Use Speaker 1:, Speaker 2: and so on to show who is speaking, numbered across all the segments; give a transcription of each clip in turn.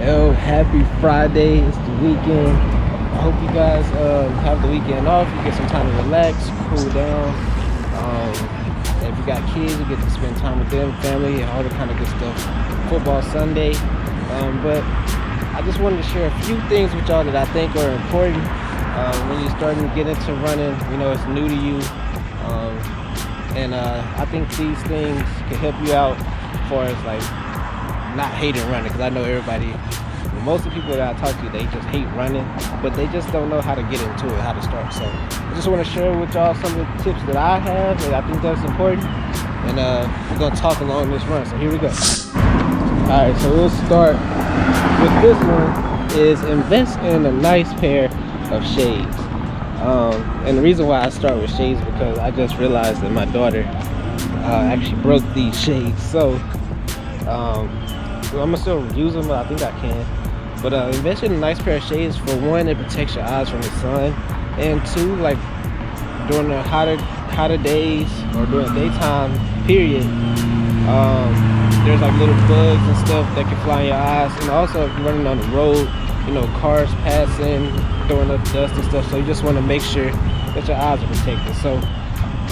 Speaker 1: Yo, happy Friday. It's the weekend. I hope you guys have the weekend off. You get some time to relax, cool down. And if you got kids, you get to spend time with them, family, all the kind of good stuff. Football Sunday. But I just wanted to share a few things with y'all that I think are important when you're starting to get into running. You know, it's new to you. And I think these things can help you out as far as like not hating running, because I know everybody, most of the people that I talk to, they just hate running, but they just don't know how to get into it, how to start. So I just want to share with y'all some of the tips that I have, and I think that's important. And we're gonna talk along this run. So here we go. All right, so we'll start with this one. Is invest in a nice pair of shades. And the reason why I start with shades is because I just realized that my daughter actually broke these shades. So I'm gonna still use them, but I think I can. But invest in a nice pair of shades. For one, it protects your eyes from the sun, and two, like during the hotter days or during the daytime period, there's like little bugs and stuff that can fly in your eyes. And also, if you're running on the road, you know, cars passing, throwing up dust and stuff. So you just want to make sure that your eyes are protected. So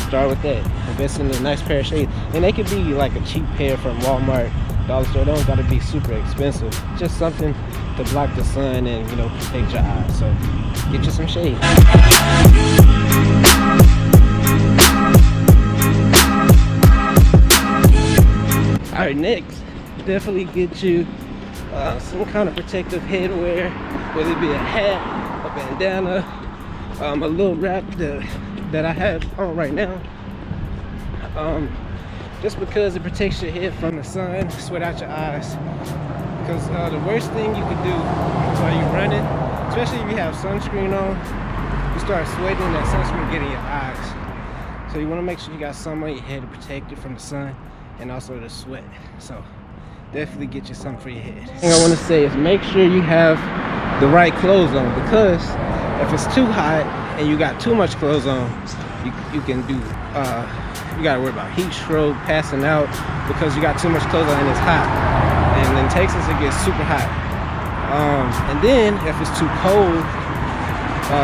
Speaker 1: start with that. Invest in a nice pair of shades, and they could be like a cheap pair from Walmart, Dollar Store. They don't gotta be super expensive. Just something to block the sun and, you know, protect your eyes. So get you some shades. All right, next, definitely get you some kind of protective headwear, whether it be a hat, a bandana, a little wrap that I have on right now. Just because it protects your head from the sun, sweat out your eyes. Because the worst thing you can do while you're running, especially if you have sunscreen on, you start sweating and that sunscreen get in your eyes. So you want to make sure you got some on your head to protect it from the sun and also the sweat. So definitely get you something for your head. The thing I want to say is make sure you have the right clothes on, because if it's too hot and you got too much clothes on, you can do you gotta worry about heat stroke, passing out, because you got too much clothes on and it's hot. And in Texas it gets super hot. And then if it's too cold,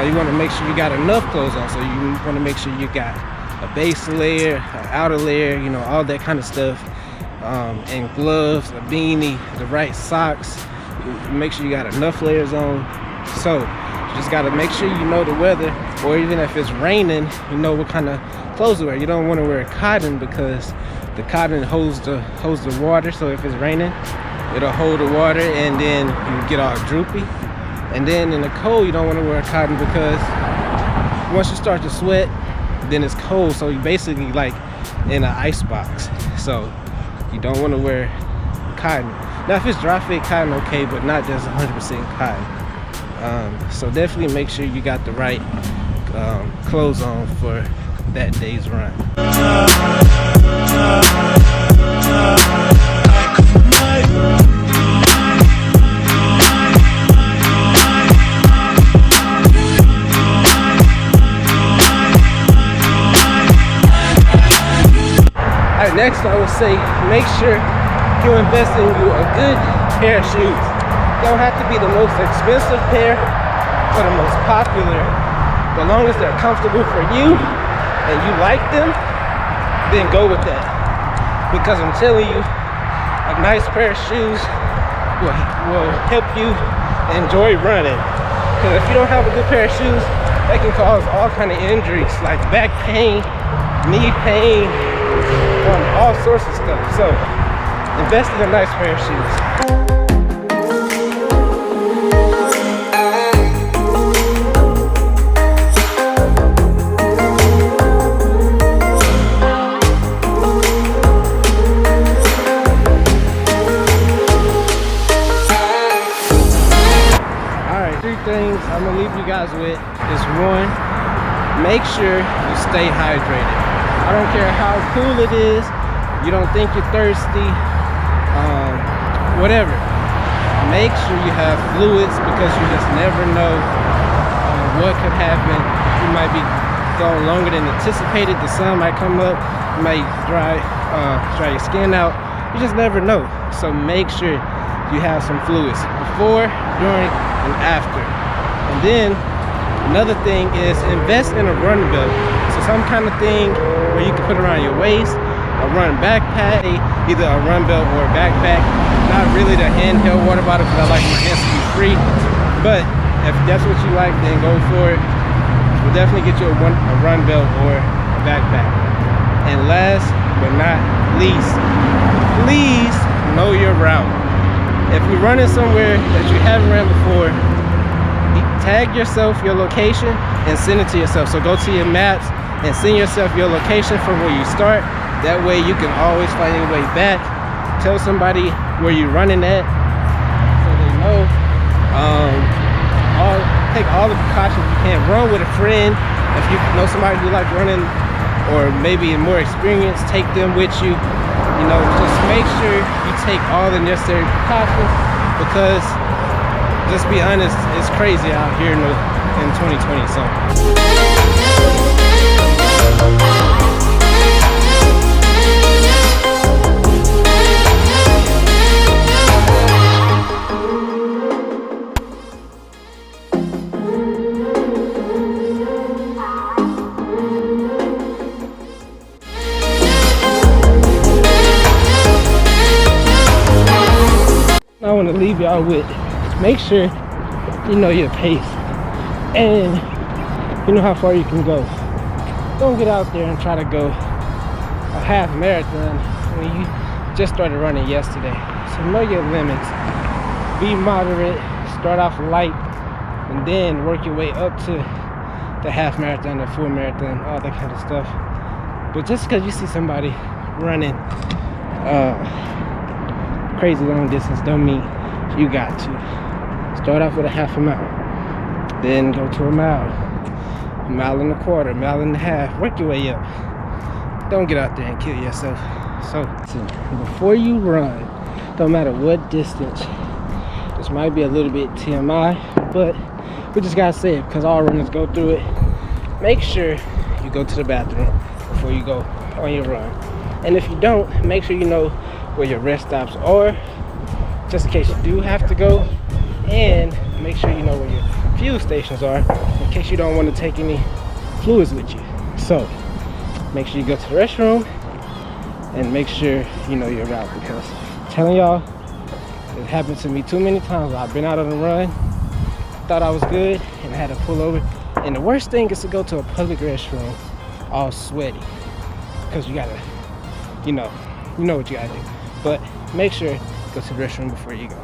Speaker 1: you want to make sure you got enough clothes on. So you want to make sure you got a base layer, an outer layer, you know, all that kind of stuff. And gloves, a beanie, the right socks. Make sure you got enough layers on. So you just gotta make sure you know the weather, or even if it's raining, you know what kind of clothes to wear. You don't want to wear cotton, because the cotton holds the water. So if it's raining, it'll hold the water, and then you get all droopy. And then in the cold, you don't want to wear cotton, because once you start to sweat, then it's cold. So you basically like in an ice box. So you don't want to wear cotton. Now if it's dry fit cotton, okay, but not just 100% cotton. So definitely make sure you got the right clothes on for that day's run. Alright, next I would say make sure you invest in you a good pair of shoes. Don't have to be the most expensive pair or the most popular. As long as they're comfortable for you and you like them, then go with that. Because I'm telling you, a nice pair of shoes will help you enjoy running. Because if you don't have a good pair of shoes, they can cause all kind of injuries like back pain, knee pain, all sorts of stuff. So invest in a nice pair of shoes. Things I'm gonna leave you guys with is one, make sure you stay hydrated. I don't care how cool it is, you don't think you're thirsty, whatever. Make sure you have fluids, because you just never know what could happen. You might be going longer than anticipated. The sun might come up, you might dry your skin out. You just never know. So make sure you have some fluids before, during, and after. And then another thing is invest in a run belt. So some kind of thing where you can put around your waist, a run backpack, either a run belt or a backpack. Not really the handheld water bottle because I like my hands to be free. But if that's what you like, then go for it. We'll definitely get you a run belt or a backpack. And last but not least, please know your route. If you're running somewhere that you haven't ran before, tag yourself your location and send it to yourself. So go to your maps and send yourself your location from where you start. That way you can always find your way back. Tell somebody where you're running at so they know. Take all the precautions you can. Run with a friend. If you know somebody who likes running or maybe more experienced, take them with you. You know, just make sure you take all the necessary precautions, because just be honest, it's crazy out here in 2020. So I want to leave y'all with, make sure you know your pace and you know how far you can go. Don't get out there and try to go a half marathon when you just started running yesterday. So know your limits. Be moderate, start off light, and then work your way up to the half marathon, the full marathon, all that kind of stuff. But just because you see somebody running crazy long distance don't mean you got to. Start off with a half a mile, then go to a mile and a quarter, a mile and a half. Work your way up. Don't get out there and kill yourself. So listen, before you run, don't matter what distance, this might be a little bit TMI, but we just gotta say it because all runners go through it. Make sure you go to the bathroom before you go on your run. And if you don't, make sure you know where your rest stops are, just in case you do have to go. And make sure you know where your fuel stations are in case you don't want to take any fluids with you. So make sure you go to the restroom and make sure you know your route, because I'm telling y'all, it happened to me too many times. I've been out on a run, thought I was good, and I had to pull over. And the worst thing is to go to a public restroom all sweaty, because you gotta, you know what you gotta do. But make sure you go to the restroom before you go.